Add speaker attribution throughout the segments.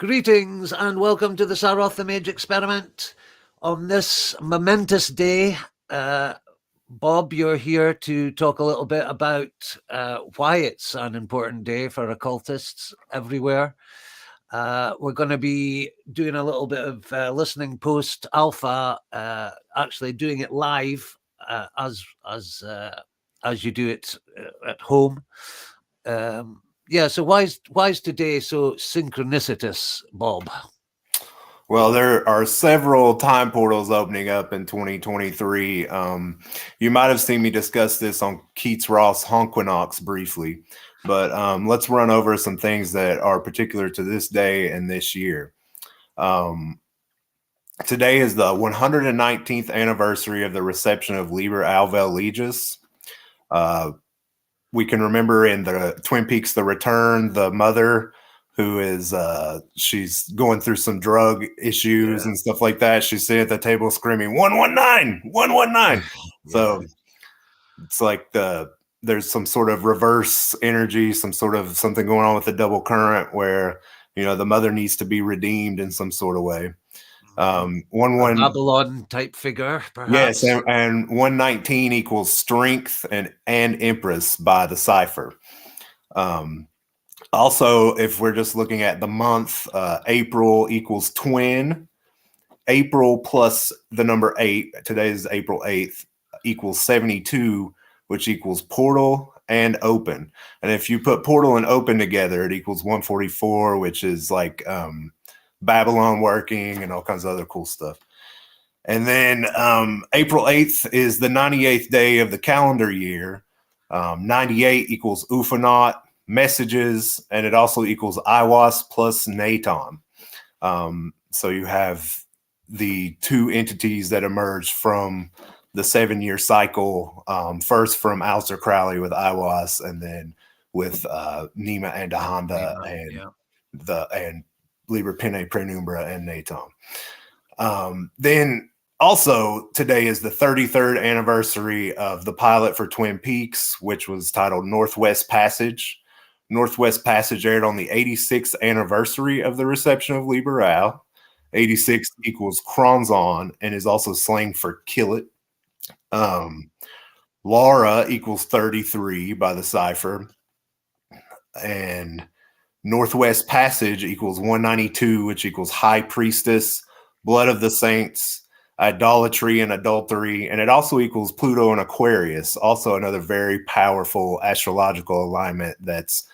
Speaker 1: Greetings and welcome to the Saroth the Mage Experiment. On this momentous day, Bob, you're here to talk a little bit about why it's an important day for occultists everywhere. We're going to be doing a little bit of listening post alpha, actually doing it live as you do it at home. So why is today so synchronicitous, Bob?
Speaker 2: Well, there are several time portals opening up in 2023. You might have seen me discuss this on Keats Ross Honquinox briefly, but let's run over some things that are particular to this day and this year. Today is the 119th anniversary of the reception of Liber Alvel Legis. We can remember in the Twin Peaks The Return, the mother who is she's going through some drug issues and stuff like that. She's sitting at the table screaming 119 119. So it's like there's some sort of reverse energy, some sort of something going on with the double current where the mother needs to be redeemed in some sort of way.
Speaker 1: Babylon type figure, perhaps.
Speaker 2: Yes, and 119 equals strength and empress by the cipher. Also, if we're just looking at the month, April equals twin. April plus the number 8, today is April 8th, equals 72, which equals portal and open. And if you put portal and open together, it equals 144, which is like Babylon working and all kinds of other cool stuff. And then April 8th is the 98th day of the calendar year. 98 equals Ufanot. Messages, and it also equals Iwas plus Naton. So you have the two entities that emerge from the 7-year cycle, first from Aleister Crowley with Iwas, and then with Nima and Ahanda and Liber Pene Prenumbra and Naton. Then also today is the 33rd anniversary of the pilot for Twin Peaks, which was titled Northwest Passage. Northwest Passage aired on the 86th anniversary of the reception of Liber Al. 86 equals Kronzon and is also slang for kill it. Laura equals 33 by the cipher. And Northwest Passage equals 192, which equals High Priestess, Blood of the Saints, Idolatry and Adultery. And it also equals Pluto and Aquarius, also another very powerful astrological alignment that's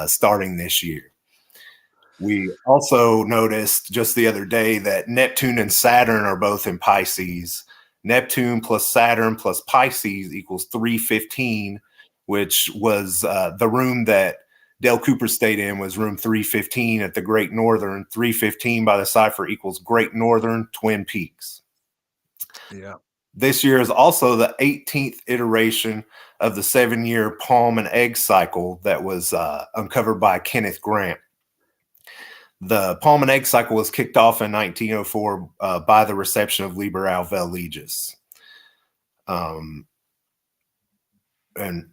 Speaker 2: starting this year. We also noticed just the other day that Neptune and Saturn are both in Pisces. Neptune plus Saturn plus Pisces equals 315, which was the room that Dale Cooper stayed in was room 315 at the Great Northern. 315 by the cipher equals Great Northern Twin Peaks.
Speaker 1: Yeah.
Speaker 2: This year is also the 18th iteration of the 7-year palm and egg cycle that was uncovered by Kenneth Grant. The palm and egg cycle was kicked off in 1904 by the reception of Liber Alvel Legis. And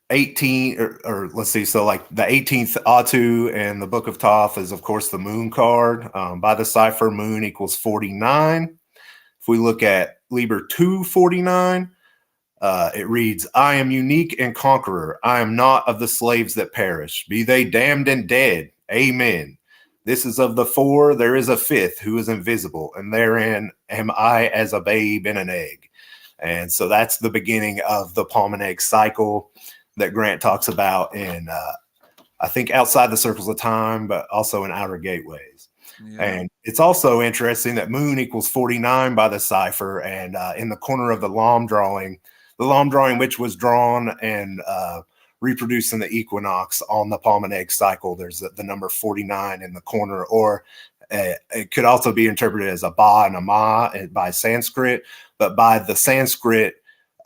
Speaker 2: 18, or let's see, so like the 18th Atu and the Book of Thoth is, of course, the moon card. By the cipher, moon equals 49. If we look at Liber 249, it reads, I am unique and conqueror. I am not of the slaves that perish. Be they damned and dead. Amen. This is of the 4. There is a 5th who is invisible, and therein am I as a babe in an egg. And so that's the beginning of the palm and egg cycle that Grant talks about in, I think, Outside the Circles of Time, but also in Outer Gateways. Yeah. And it's also interesting that moon equals 49 by the cipher, and in the corner of the Lam drawing which was drawn and reproduced in the equinox on the palm and egg cycle, there's the number 49 in the corner, or it could also be interpreted as a ba and a ma by Sanskrit, but by the Sanskrit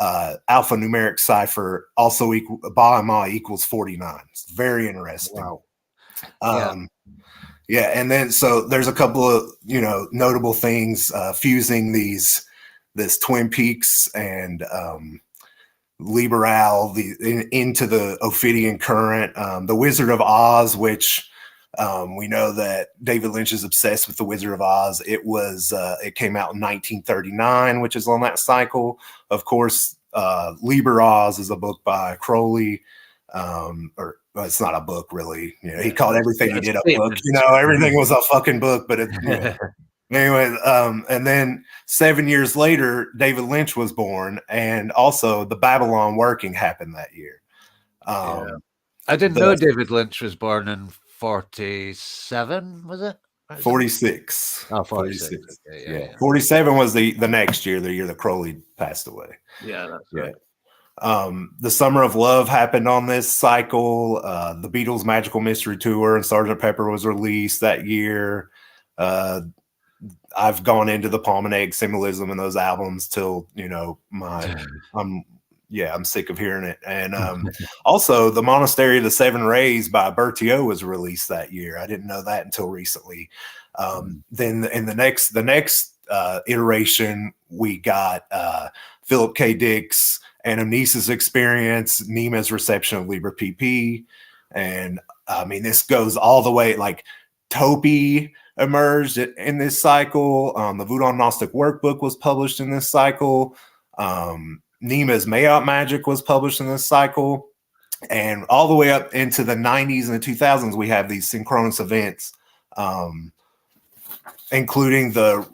Speaker 2: alphanumeric cipher, also ba and ma equals 49. It's very interesting.
Speaker 1: Wow.
Speaker 2: Yeah, and then so there's a couple of notable things fusing this Twin Peaks and Liber Al into the Ophidian current. The Wizard of Oz, which We know that David Lynch is obsessed with The Wizard of Oz. It came out in 1939, which is on that cycle. Of course, Liber Oz is a book by Crowley, or well, it's not a book really. You know, he called everything he did a book. You know, everything was a fucking book, but anyway. And then 7 years later, David Lynch was born, and also the Babylon Working happened that year.
Speaker 1: I didn't know David Lynch was born in 47, was it?
Speaker 2: 46.
Speaker 1: Oh, 46.
Speaker 2: Okay, yeah. 47 was the next year, the year that Crowley passed away.
Speaker 1: Yeah, that's right.
Speaker 2: The Summer of Love happened on this cycle. The Beatles' Magical Mystery Tour and Sgt. Pepper was released that year. I've gone into the palm and egg symbolism in those albums till, you know, I'm sick of hearing it. And also the Monastery of the Seven Rays by Berthiaud was released that year. I didn't know that until recently. Then in the next iteration, we got Philip K. Dick's Anamnesis Experience, Nema's Reception of Liber PP. And I mean, this goes all the way, like Topi emerged in this cycle. The Voodoo Gnostic Workbook was published in this cycle. Nema's Mayout Magic was published in this cycle. And all the way up into the 90s and the 2000s, we have these synchronous events, including the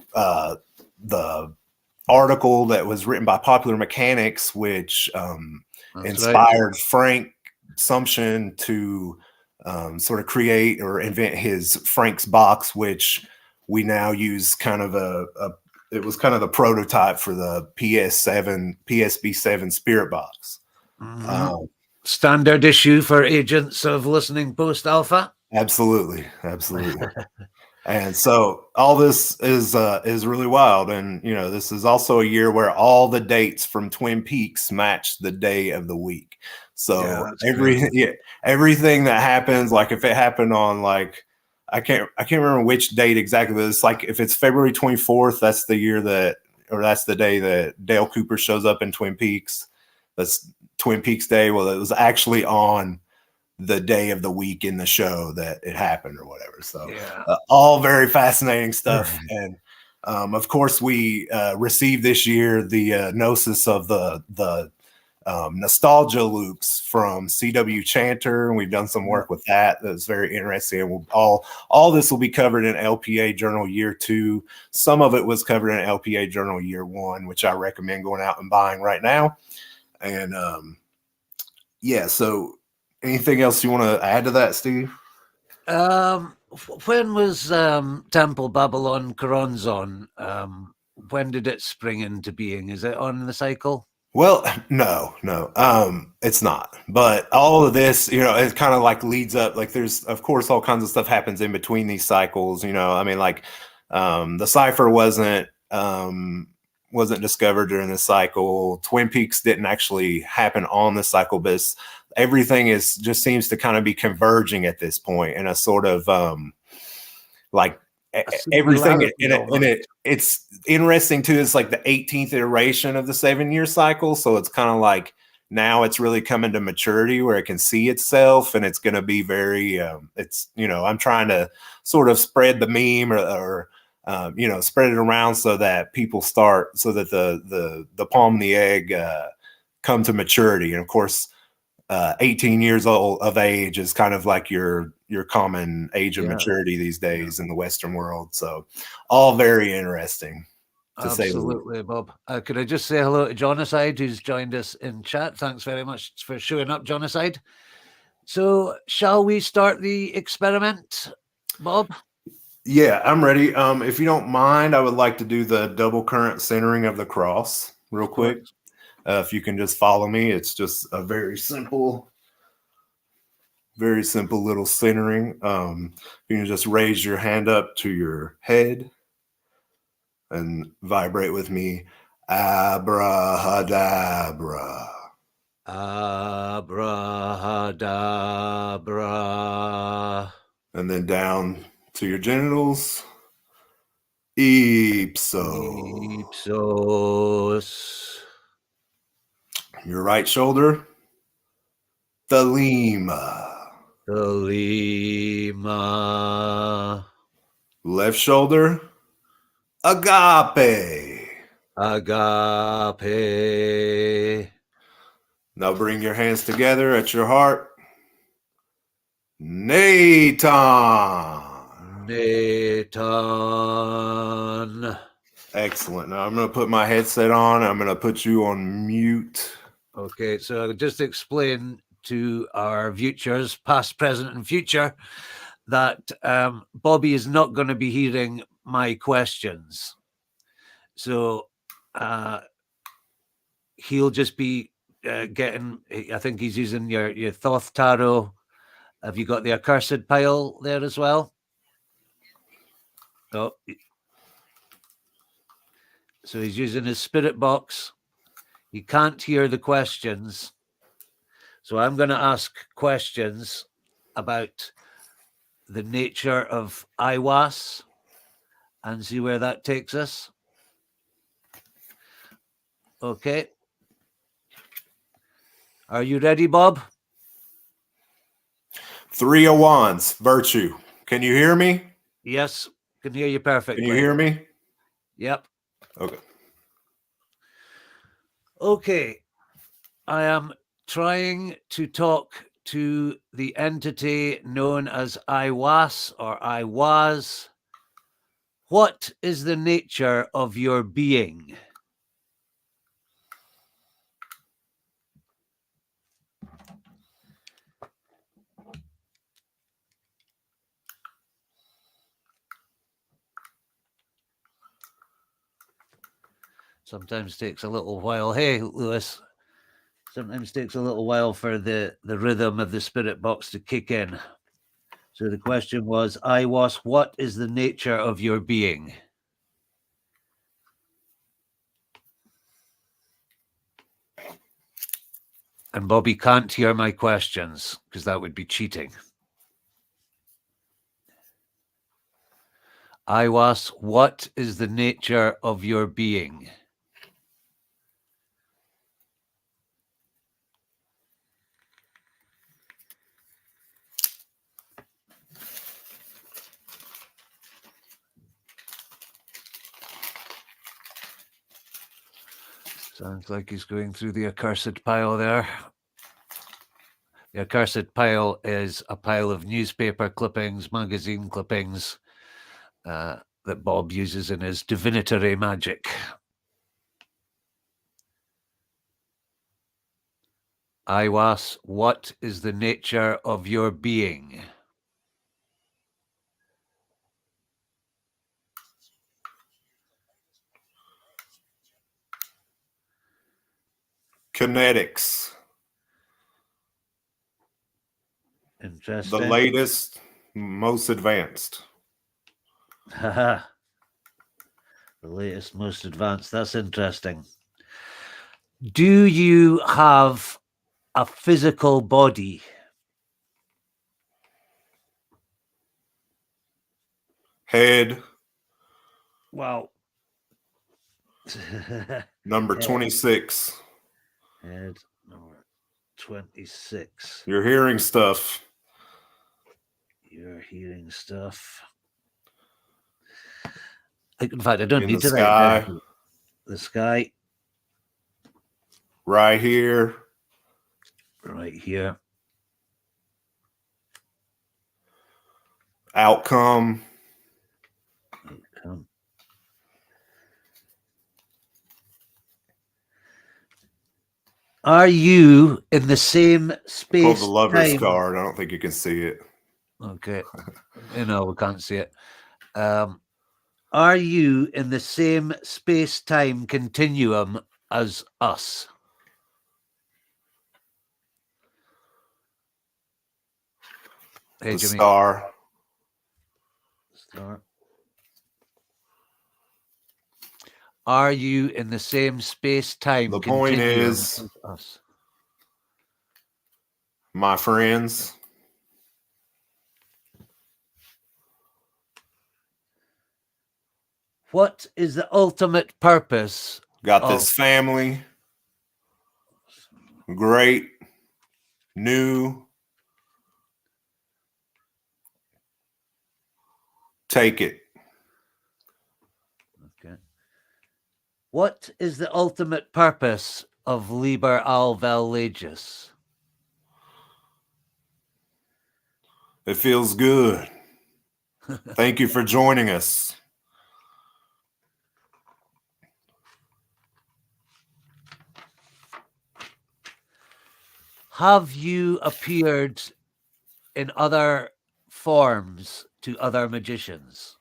Speaker 2: article that was written by Popular Mechanics, which inspired Frank Sumption to sort of create or invent his Frank's box, which we now use it was kind of the prototype for the PSB7 Spirit Box.
Speaker 1: Standard issue for agents of Listening Post Alpha.
Speaker 2: Absolutely. And so all this is really wild. And, you know, this is also a year where all the dates from Twin Peaks match the day of the week. So everything that happens, like if it happened on like, I can't remember which date exactly, but it's like if it's February 24th, that's the day that Dale Cooper shows up in Twin Peaks. That's Twin Peaks Day. Well, it was actually on the day of the week in the show that it happened or whatever. So all very fascinating stuff. And of course we received this year the gnosis of the nostalgia loops from C.W. Chanter, and we've done some work with that. That's very interesting. And all this will be covered in LPA Journal Year 2. Some of it was covered in LPA Journal Year 1, which I recommend going out and buying right now. And so anything else you want to add to that, Steve?
Speaker 1: When was Temple Babylon Choronzon? When did it spring into being? Is it on the cycle?
Speaker 2: Well, no, it's not. But all of this, you know, it kind of like leads up. Like there's, of course, all kinds of stuff happens in between these cycles. You know, I mean, like the cipher wasn't discovered during the cycle. Twin Peaks didn't actually happen on the cycle, but everything just seems to kind of be converging at this point in a sort of like everything in it. It's interesting too. It's like the 18th iteration of the 7-year cycle. So it's kind of like now it's really coming to maturity where it can see itself, and it's going to be very, it's, you know, I'm trying to sort of spread the meme or you know, spread it around so that people start, so that the palm and the egg come to maturity. And of course, 18 years old of age is kind of like your common age of maturity these days in the Western world. So all very interesting.
Speaker 1: Absolutely, Bob. Could I just say hello to Jonacide, who's joined us in chat? Thanks very much for showing up, Jonacide. So shall we start the experiment, Bob?
Speaker 2: Yeah, I'm ready. If you don't mind, I would like to do the double current centering of the cross real quick. If you can just follow me, it's just a very simple little centering. You can just raise your hand up to your head and vibrate with me. Abrahadabra.
Speaker 1: Abrahadabra.
Speaker 2: And then down to your genitals.
Speaker 1: Ipsos.
Speaker 2: Your right shoulder. Thelema.
Speaker 1: Kalima.
Speaker 2: Left shoulder, agape.
Speaker 1: Agape.
Speaker 2: Now bring your hands together at your heart. Natan.
Speaker 1: Natan.
Speaker 2: Excellent. Now I'm going to put my headset on. I'm going to put you on mute.
Speaker 1: Okay, so I'll just explain to our viewers, past, present, and future, that Bobby is not going to be hearing my questions. So he'll just be getting, I think he's using your Thoth Tarot. Have you got the Accursed Pile there as well? Oh. So he's using his spirit box. He can't hear the questions. So I'm going to ask questions about the nature of Aiwas and see where that takes us. Okay. Are you ready, Bob?
Speaker 2: 3 of Wands, virtue. Can you hear me?
Speaker 1: Yes, can hear you perfectly.
Speaker 2: Can you hear me?
Speaker 1: Yep.
Speaker 2: Okay.
Speaker 1: Okay. I am trying to talk to the entity known as Aiwas or I was. What is the nature of your being? Sometimes takes a little while. Hey, Lewis. Sometimes takes a little while for the rhythm of the spirit box to kick in. So the question was, Aiwas, what is the nature of your being? And Bobby can't hear my questions because that would be cheating. Aiwas, what is the nature of your being? Sounds like he's going through the accursed pile there. The accursed pile is a pile of newspaper clippings, magazine clippings that Bob uses in his divinatory magic. Aiwas, what is the nature of your being?
Speaker 2: Kinetics.
Speaker 1: Interesting.
Speaker 2: The latest, most advanced.
Speaker 1: The latest, most advanced. That's interesting. Do you have a physical body?
Speaker 2: Head.
Speaker 1: Wow.
Speaker 2: Number 26.
Speaker 1: Head number 26.
Speaker 2: You're hearing stuff.
Speaker 1: You're hearing stuff. In fact, I don't
Speaker 2: In
Speaker 1: need
Speaker 2: the
Speaker 1: to
Speaker 2: sky.
Speaker 1: write the sky.
Speaker 2: Right here.
Speaker 1: Right here.
Speaker 2: Outcome.
Speaker 1: Outcome. Are you in the same space?
Speaker 2: Pull the lover's
Speaker 1: time?
Speaker 2: card. I don't think you can see it.
Speaker 1: Okay. No, we can't see it. Are you in the same space-time continuum as us? Hey,
Speaker 2: The
Speaker 1: Jimmy.
Speaker 2: star.
Speaker 1: Star. Are you in the same space-time
Speaker 2: The point
Speaker 1: continuum
Speaker 2: is,
Speaker 1: as us?
Speaker 2: my friends,
Speaker 1: What is the ultimate purpose?
Speaker 2: got this family. Great. New. Take it.
Speaker 1: Okay. What is the ultimate purpose of Liber al vel legis?
Speaker 2: It feels good. Thank you for joining us.
Speaker 1: Have you appeared in other forms to other magicians?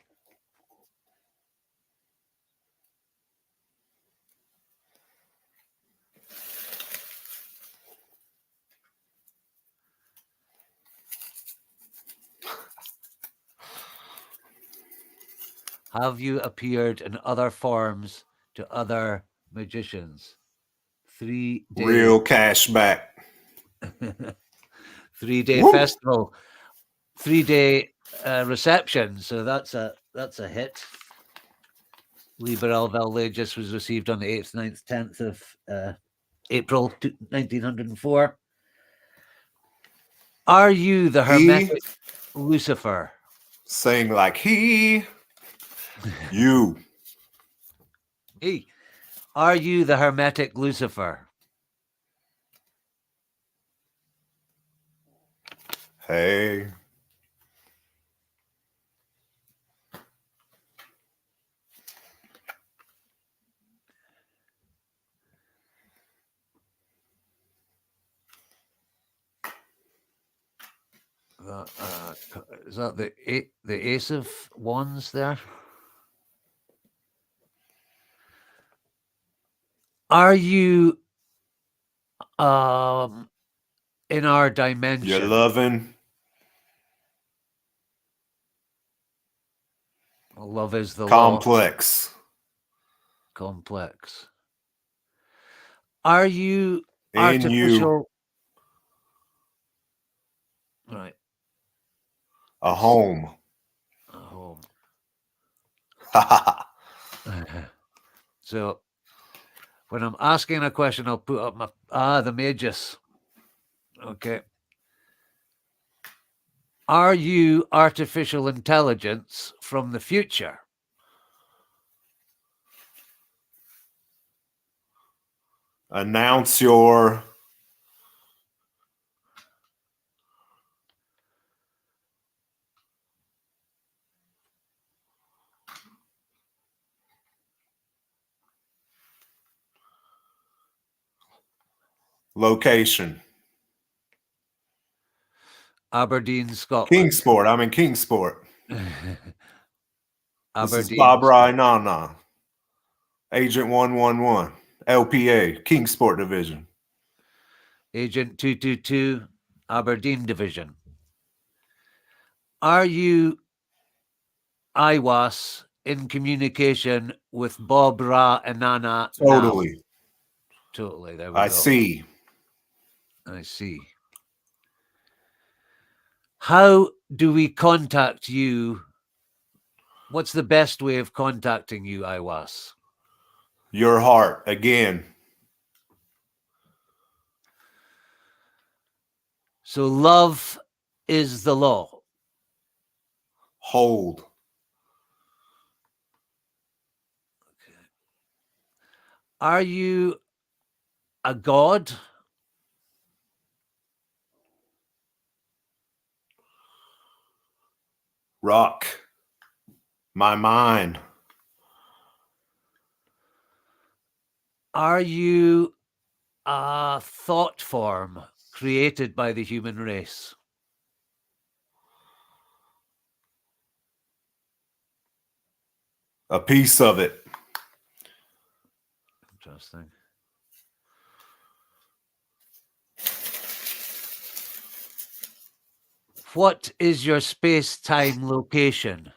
Speaker 1: Have you appeared in other forms to other magicians? 3 day
Speaker 2: Real cash back.
Speaker 1: 3-day
Speaker 2: Woo!
Speaker 1: festival, 3-day reception. So that's a hit. Liber al vel legis was received on the 8th, 9th, 10th of April 1904. Are you the Hermetic Lucifer?
Speaker 2: Saying like he, you.
Speaker 1: Hey, are you the Hermetic Lucifer?
Speaker 2: Hey.
Speaker 1: Is that the Ace of Wands there? Are you in our dimension?
Speaker 2: You're loving.
Speaker 1: Love is the
Speaker 2: Complex.
Speaker 1: law. Complex. Are you
Speaker 2: In
Speaker 1: artificial?
Speaker 2: you.
Speaker 1: Right.
Speaker 2: A home.
Speaker 1: A home.
Speaker 2: Ha ha ha.
Speaker 1: So when I'm asking a question, I'll put up my the magus. Okay. Are you artificial intelligence from the future?
Speaker 2: Announce your location.
Speaker 1: Aberdeen, Scotland.
Speaker 2: Kingsport. I'm in Kingsport. This is
Speaker 1: Aberdeen.
Speaker 2: Barbara Nana. Agent 111. LPA. Kingsport Division.
Speaker 1: Agent 222, Aberdeen Division. Are you IWAS in communication with Bob Ra Inanna
Speaker 2: Totally.
Speaker 1: now? Totally. There we go.
Speaker 2: I see.
Speaker 1: I see. How do we contact you? What's the best way of contacting you, IWAS?
Speaker 2: Your heart. Again.
Speaker 1: So love is the law.
Speaker 2: Hold.
Speaker 1: Are you a god?
Speaker 2: Rock. My mind.
Speaker 1: Are you a thought form created by the human race?
Speaker 2: A piece of it.
Speaker 1: Interesting. What is your space-time location?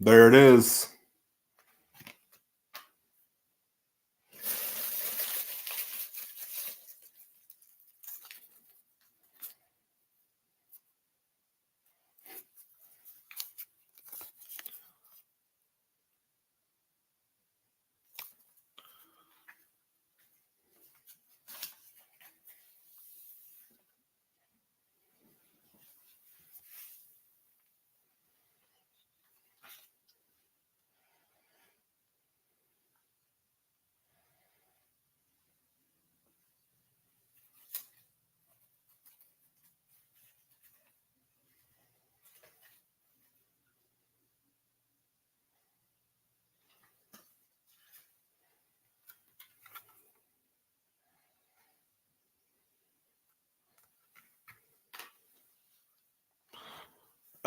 Speaker 2: There it is.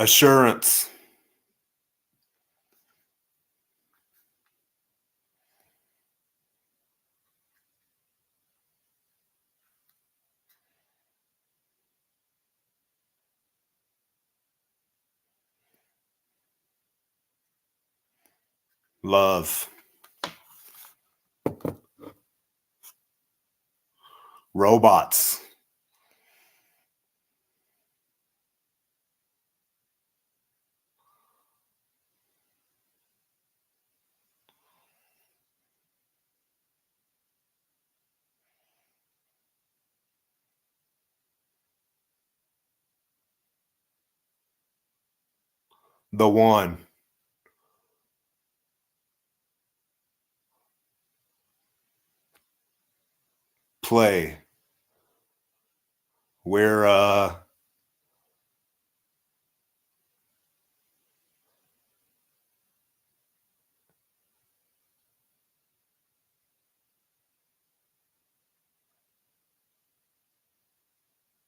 Speaker 2: Assurance. Love. Robots. The one. Play. We're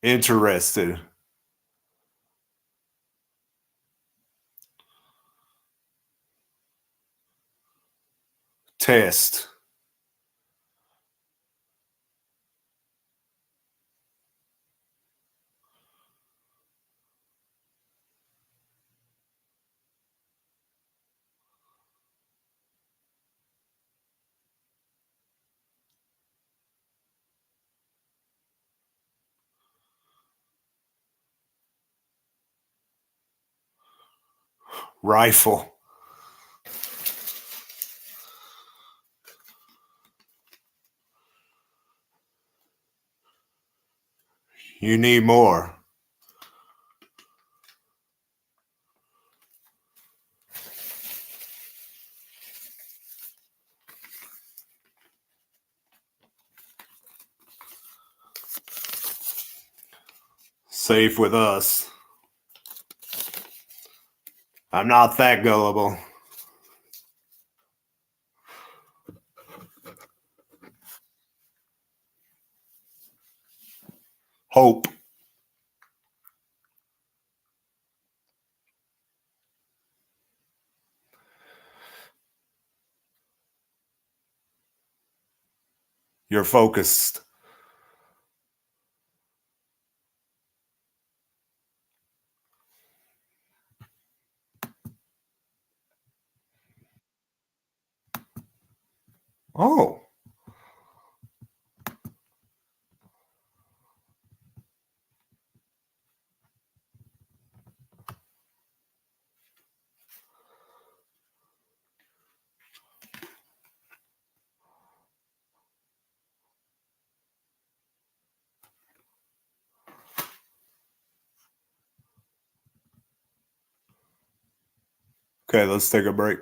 Speaker 2: interested. Test. Rifle. You need more. Safe with us. I'm not that gullible. Hope. You're focused. Oh. Okay, let's take a break.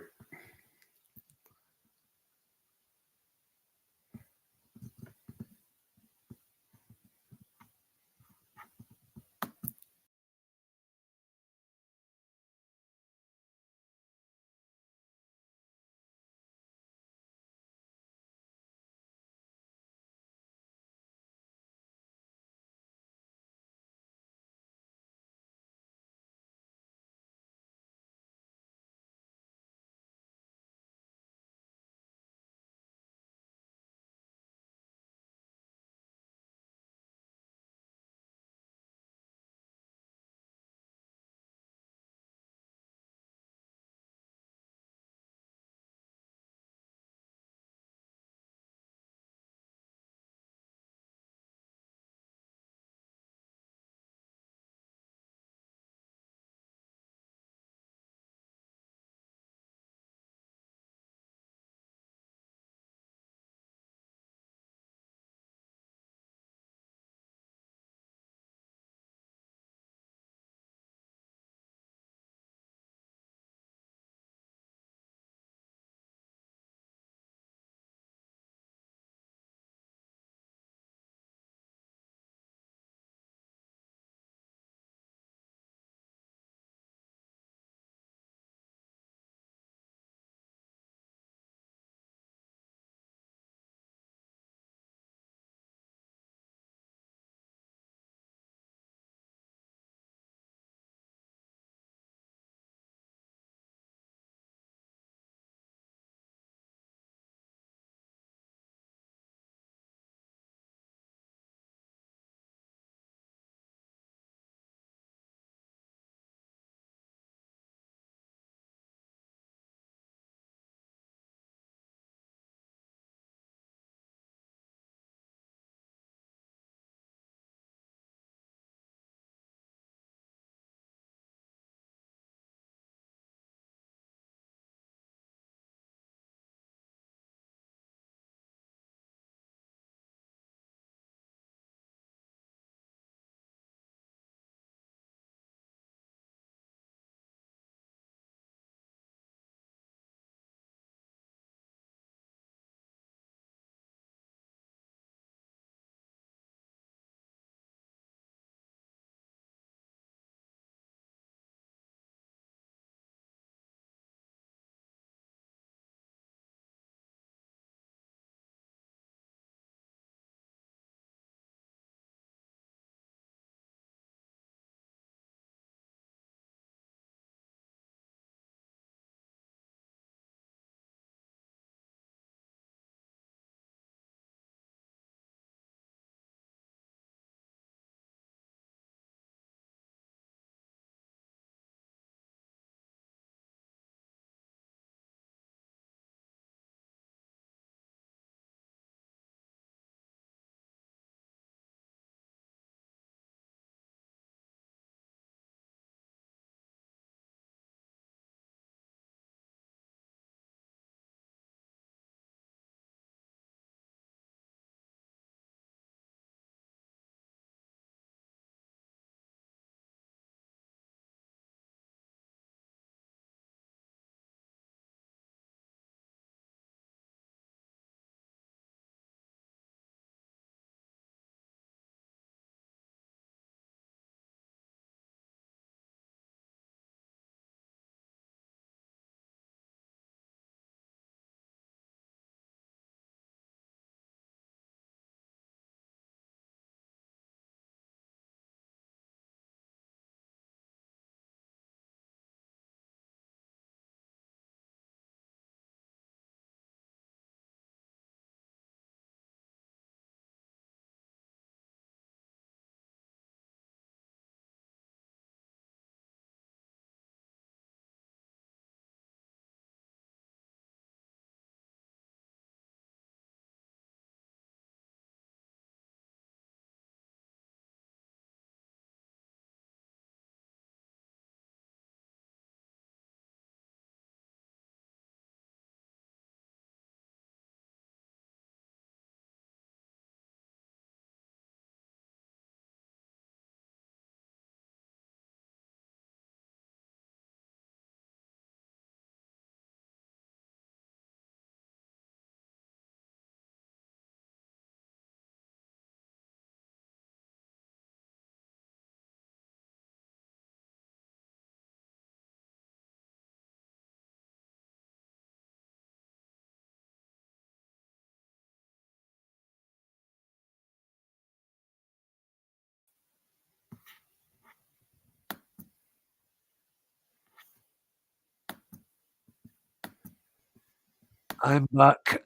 Speaker 1: I'm back.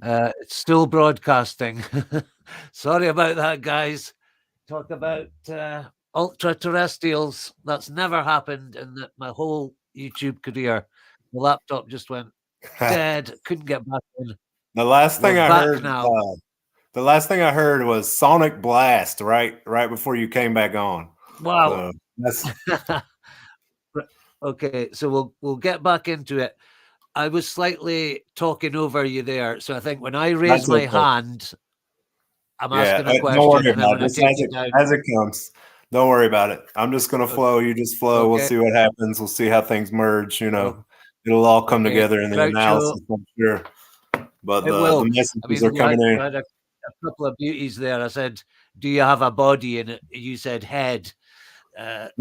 Speaker 1: It's still broadcasting. Sorry about that, guys. Talk about ultra terrestrials. That's never happened in my whole YouTube career. The laptop just went dead. Couldn't get back in.
Speaker 2: The last
Speaker 1: We're
Speaker 2: thing I
Speaker 1: back
Speaker 2: heard,
Speaker 1: now.
Speaker 2: the last thing I heard was Sonic Blast right before you came back on.
Speaker 1: Wow.
Speaker 2: So that's
Speaker 1: Okay, so we'll get back into it. I was slightly talking over you there, so I think when I raise my
Speaker 2: okay.
Speaker 1: hand, I'm
Speaker 2: Yeah,
Speaker 1: asking a
Speaker 2: don't
Speaker 1: question,
Speaker 2: worry
Speaker 1: and then
Speaker 2: about
Speaker 1: when
Speaker 2: it.
Speaker 1: I
Speaker 2: Just
Speaker 1: take you down,
Speaker 2: as it comes. Don't worry about it. I'm just gonna flow. You just flow. We'll
Speaker 1: okay,
Speaker 2: see what happens. We'll see how things merge.
Speaker 1: o-
Speaker 2: It'll all come
Speaker 1: okay,
Speaker 2: together in the
Speaker 1: Groucho,
Speaker 2: analysis, I'm sure. But
Speaker 1: it
Speaker 2: the
Speaker 1: will. I
Speaker 2: messages
Speaker 1: mean,
Speaker 2: are coming in.
Speaker 1: we had a couple of beauties there. I said, "Do you have a body?" And you said, "Head." That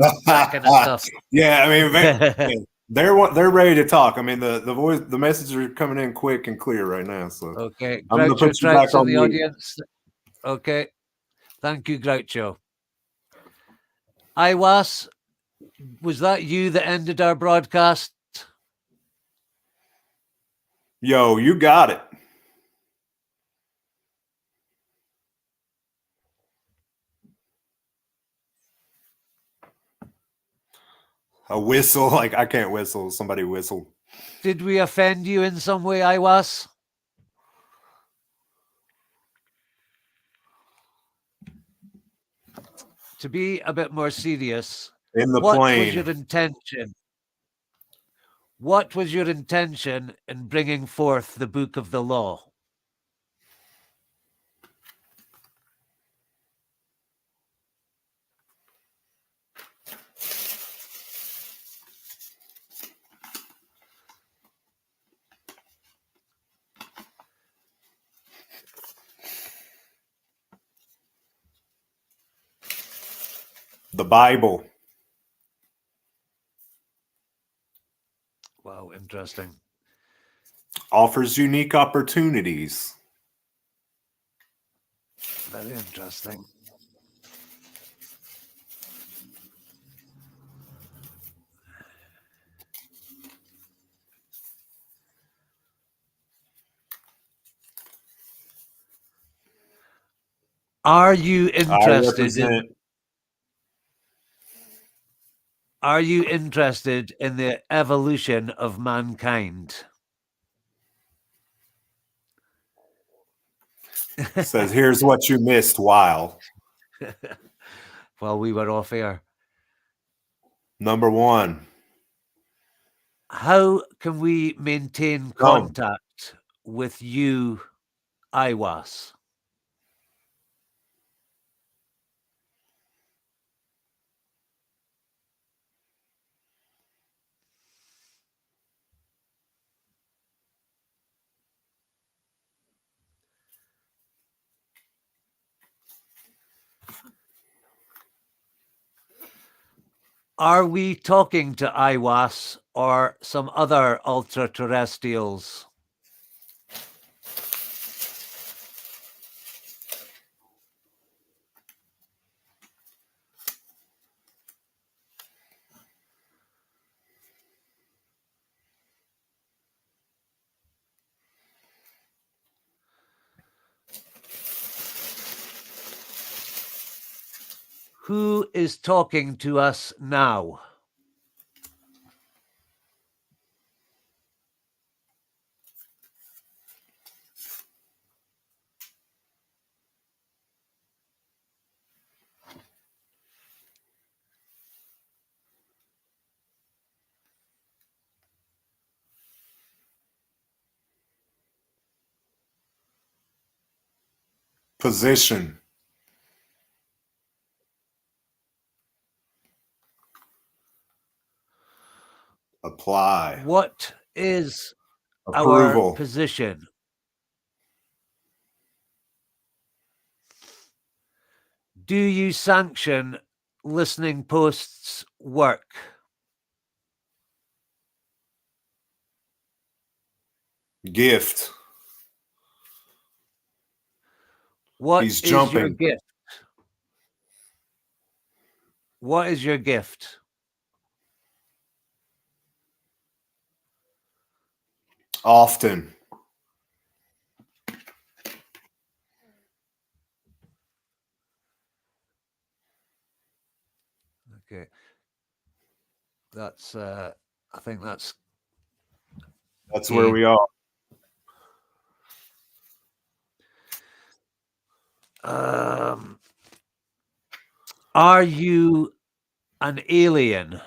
Speaker 1: kind of stuff.
Speaker 2: Yeah, I mean, they're ready to talk. I mean, the messages are coming in quick and clear right now. So
Speaker 1: Okay,
Speaker 2: I'm gonna
Speaker 1: Groucho
Speaker 2: put you back
Speaker 1: Trout's in
Speaker 2: on
Speaker 1: the
Speaker 2: mute.
Speaker 1: audience. Okay, thank you, Groucho. Iwas, was that you that ended our broadcast?
Speaker 2: Yo, you got it. A whistle, like I can't whistle. Somebody whistle.
Speaker 1: Did we offend you in some way, Iwas? To be a bit more serious,
Speaker 2: In the
Speaker 1: what was
Speaker 2: plane.
Speaker 1: your intention? What was your intention in bringing forth the book of the law?
Speaker 2: The Bible
Speaker 1: Wow, interesting.
Speaker 2: offers unique opportunities.
Speaker 1: Very interesting. Are you interested in the evolution of mankind?
Speaker 2: Says, here's what you missed while.
Speaker 1: While we were off air.
Speaker 2: Number one.
Speaker 1: How can we maintain contact with you, Iwas? Are we talking to Iwas or some other ultra terrestrials? Who is talking to us now?
Speaker 2: Position. Apply.
Speaker 1: What is our
Speaker 2: Approval.
Speaker 1: position? Do you sanction listening posts work?
Speaker 2: Gift.
Speaker 1: What
Speaker 2: He's
Speaker 1: is your
Speaker 2: jumping.
Speaker 1: gift? What is your gift?
Speaker 2: Often.
Speaker 1: Okay. That's I think that's
Speaker 2: where
Speaker 1: okay.
Speaker 2: we are.
Speaker 1: Are you an alien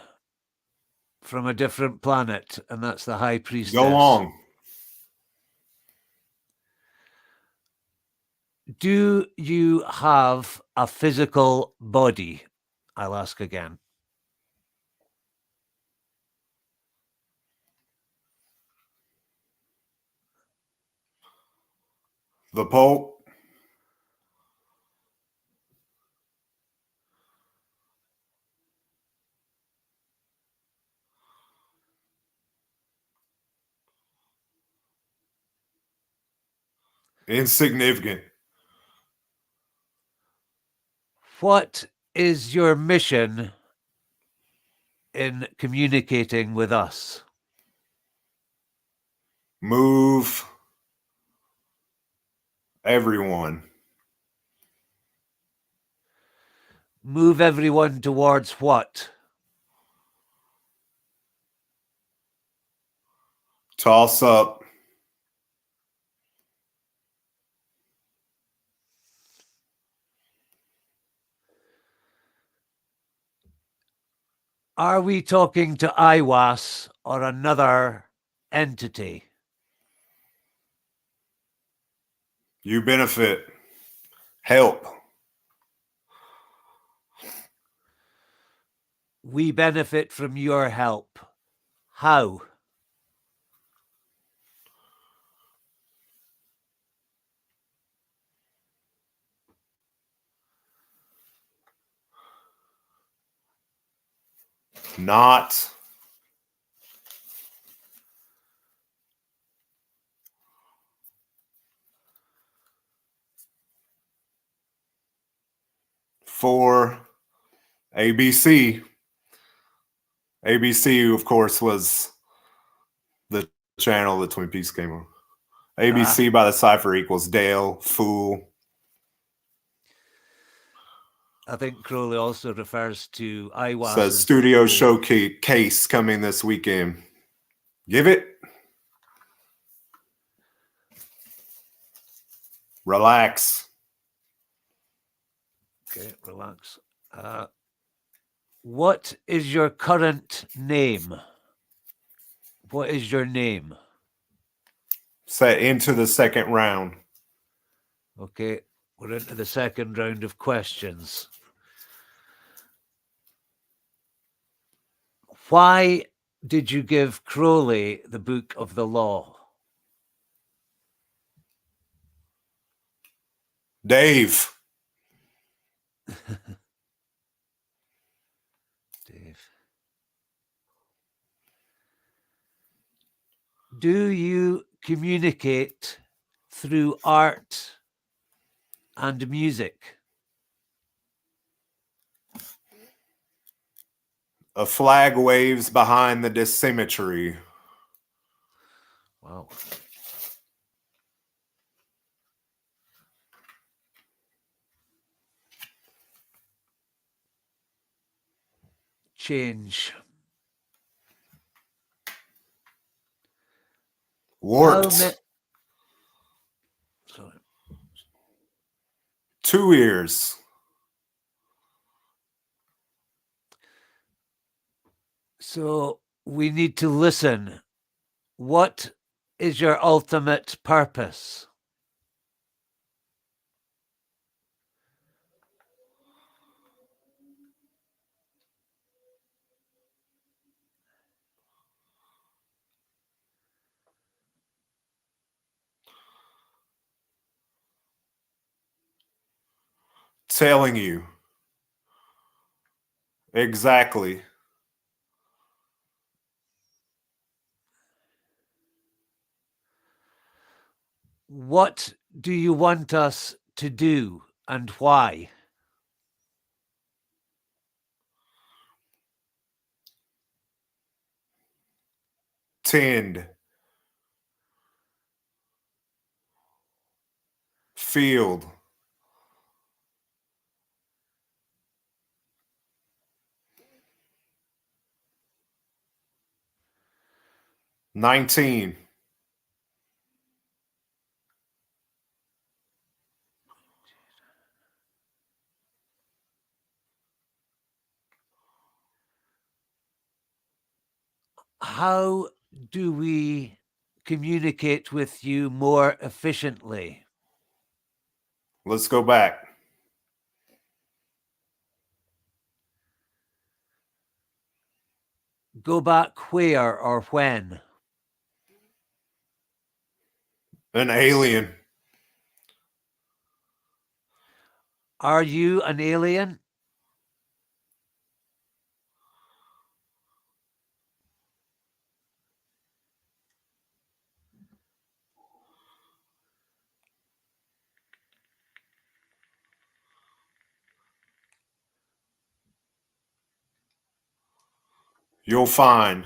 Speaker 1: from a different planet? And that's the high priestess.
Speaker 2: Go long.
Speaker 1: Do you have a physical body? I'll ask again.
Speaker 2: The Pope. Insignificant.
Speaker 1: What is your mission in communicating with us?
Speaker 2: Move everyone.
Speaker 1: Move everyone towards what?
Speaker 2: Toss up.
Speaker 1: Are we talking to IWAS or another entity?
Speaker 2: You benefit. Help.
Speaker 1: We benefit from your help. How?
Speaker 2: Not. For ABC. ABC, of course, was the channel that Twin Peaks came on. ABC by the cipher equals Dale, fool.
Speaker 1: I think Crowley also refers to IWAS
Speaker 2: Says
Speaker 1: as
Speaker 2: studio
Speaker 1: fool.
Speaker 2: showcase coming this weekend. Give it. Relax.
Speaker 1: Okay, relax. What is your current name? What is your name?
Speaker 2: Set into the second round.
Speaker 1: Okay, we're into the second round of questions. Why did you give Crowley the Book of the Law?
Speaker 2: Dave.
Speaker 1: Dave. Do you communicate through art and music?
Speaker 2: A flag waves behind the dissymmetry.
Speaker 1: Wow. Change.
Speaker 2: Warped.
Speaker 1: Sorry.
Speaker 2: 2 ears.
Speaker 1: So we need to listen. What is your ultimate purpose?
Speaker 2: Telling you. Exactly.
Speaker 1: What do you want us to do and why?
Speaker 2: Tend. Field. $19.
Speaker 1: How do we communicate with you more efficiently?
Speaker 2: Let's go back.
Speaker 1: Go back where or when?
Speaker 2: An alien.
Speaker 1: Are you an alien?
Speaker 2: You'll find.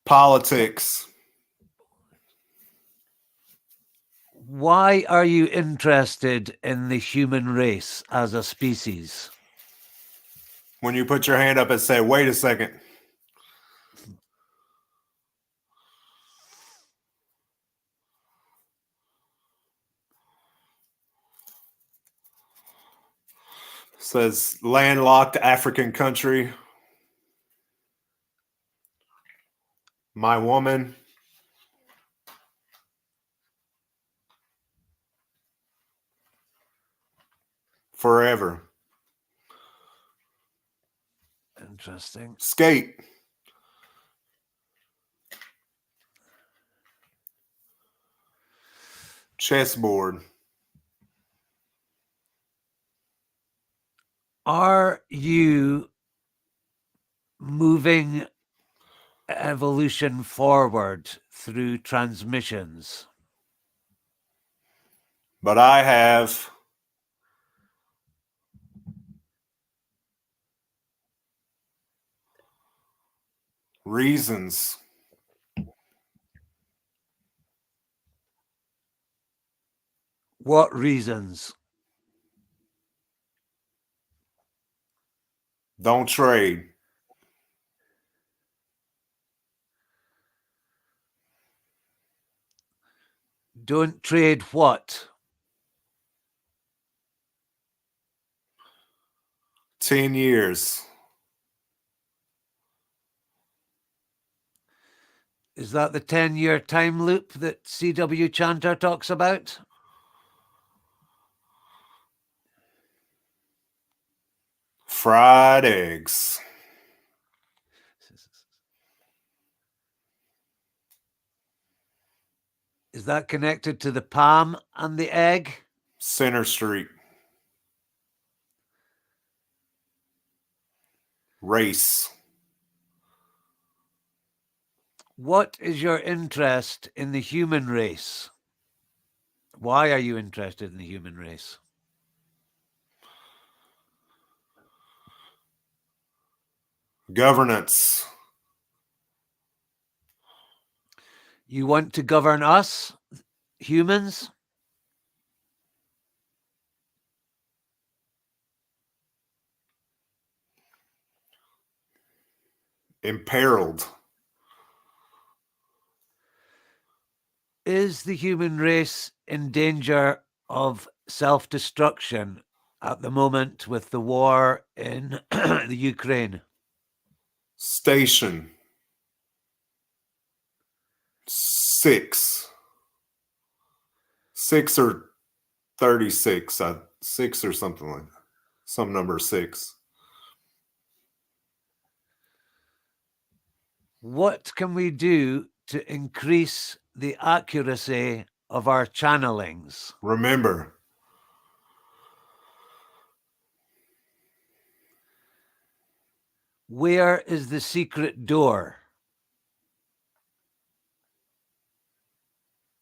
Speaker 2: Politics.
Speaker 1: Why are you interested in the human race as a species?
Speaker 2: When you put your hand up and say, wait a second. Says landlocked African country. My woman. Forever.
Speaker 1: Interesting.
Speaker 2: Skate. Chessboard.
Speaker 1: Are you moving evolution forward through transmissions?
Speaker 2: But I have reasons.
Speaker 1: What reasons?
Speaker 2: Don't trade.
Speaker 1: Don't trade what?
Speaker 2: 10 years.
Speaker 1: Is that the 10-year time loop that C.W. Chanter talks about?
Speaker 2: Fried eggs.
Speaker 1: Is that connected to the palm and the egg?
Speaker 2: Center Street. Race.
Speaker 1: What is your interest in the human race? Why are you interested in the human race?
Speaker 2: Governance.
Speaker 1: You want to govern us, humans?
Speaker 2: Imperiled.
Speaker 1: Is the human race in danger of self-destruction at the moment with the war in the Ukraine?
Speaker 2: Station. 6. 6 or 36. 6 or something like that. Some number 6.
Speaker 1: What can we do to increase the accuracy of our channelings?
Speaker 2: Remember.
Speaker 1: Where is the secret door?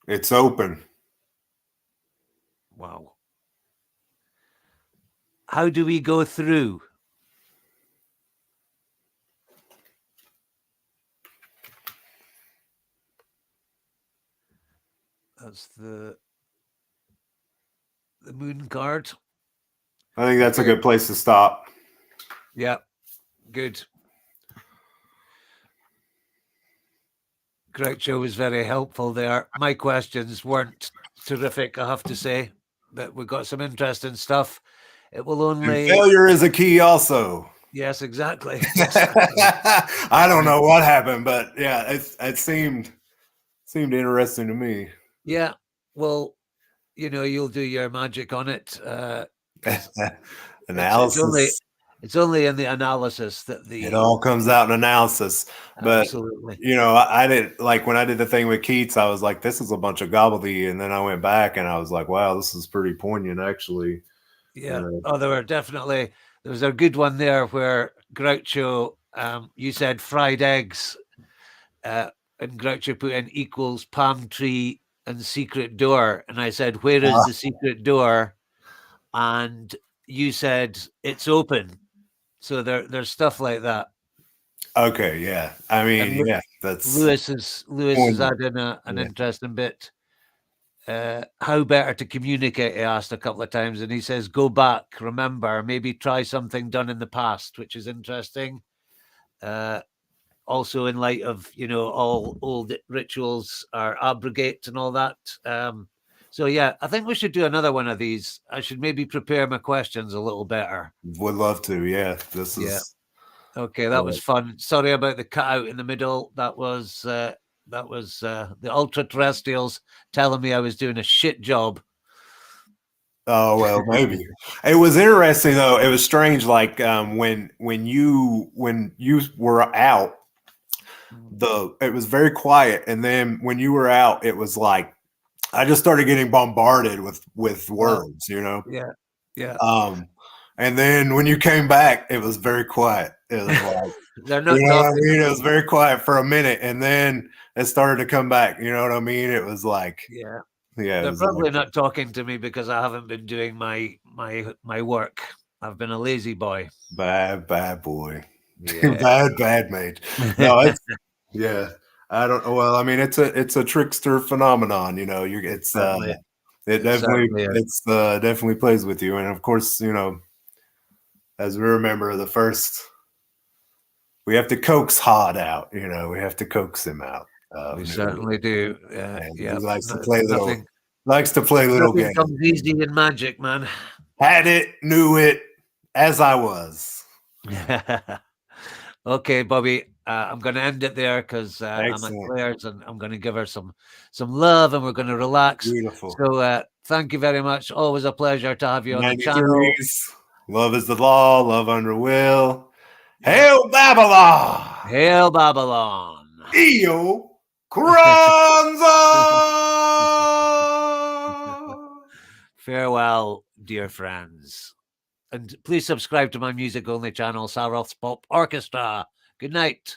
Speaker 2: It's open.
Speaker 1: Wow. How do we go through? That's the moon card.
Speaker 2: I think that's a good place to stop.
Speaker 1: Yeah, good. Groucho was very helpful there. My questions weren't terrific, I have to say, but we got some interesting stuff. It will
Speaker 2: And
Speaker 1: only...
Speaker 2: failure is a key also.
Speaker 1: Yes, exactly. Exactly.
Speaker 2: I don't know what happened, but yeah, it seemed interesting to me.
Speaker 1: Yeah, well, you'll do your magic on it.
Speaker 2: Analysis.
Speaker 1: It's only in the analysis that
Speaker 2: It all comes out in analysis. But
Speaker 1: absolutely.
Speaker 2: I did, like, when I did the thing with Keats, I was like, this is a bunch of gobbledygook, and then I went back and I was like, wow, this is pretty poignant, actually.
Speaker 1: Yeah. Oh, there was a good one there where Groucho, you said fried eggs, and Groucho put in equals palm tree and secret door, and I said, where is the secret door? And you said it's open. So there's stuff like that.
Speaker 2: Okay, yeah. I mean,
Speaker 1: And
Speaker 2: yeah, that's
Speaker 1: Lewis is adding an interesting bit. How better to communicate, he asked a couple of times, and he says, go back, remember, maybe try something done in the past, which is interesting. Also in light of, all old rituals are abrogate and all that. So yeah, I think we should do another one of these. I should maybe prepare my questions a little better.
Speaker 2: would love to. Yeah, this is
Speaker 1: okay. That was fun. Sorry about the cutout in the middle. That was the ultra terrestrials telling me I was doing a shit job.
Speaker 2: Oh well, maybe it was interesting though. It was strange, like when you were out, it was very quiet, and then when you were out, it was like I just started getting bombarded with words,
Speaker 1: Yeah.
Speaker 2: And then when you came back, it was very quiet. It was like
Speaker 1: they're not
Speaker 2: you know
Speaker 1: talking.
Speaker 2: what I mean? It was very quiet for a minute, and then it started to come back. You know what I mean? It was like
Speaker 1: yeah.
Speaker 2: They're
Speaker 1: probably not talking to me because I haven't been doing my work. I've been a lazy boy.
Speaker 2: Bad boy.
Speaker 1: Yeah.
Speaker 2: bad mage. No, it's yeah. I don't. Well, I mean, it's a trickster phenomenon. It's definitely plays with you, and of course, as we remember, we have to coax Hod out. We have to coax him out.
Speaker 1: We certainly do.
Speaker 2: He likes to play little
Speaker 1: Nothing
Speaker 2: games.
Speaker 1: comes easy in magic, man.
Speaker 2: Had it, knew it, as I was.
Speaker 1: Okay, Bobby. I'm going to end it there because I'm at Claire's and I'm going to give her some love and we're going to relax.
Speaker 2: Beautiful.
Speaker 1: So thank you very much. Always a pleasure to have you on the channel.
Speaker 2: Love is the law. Love under will. Hail Babylon!
Speaker 1: Hail Babylon!
Speaker 2: Io Kronza!
Speaker 1: Farewell, dear friends. And please subscribe to my music-only channel, Saroth's Pop Orchestra. Good night.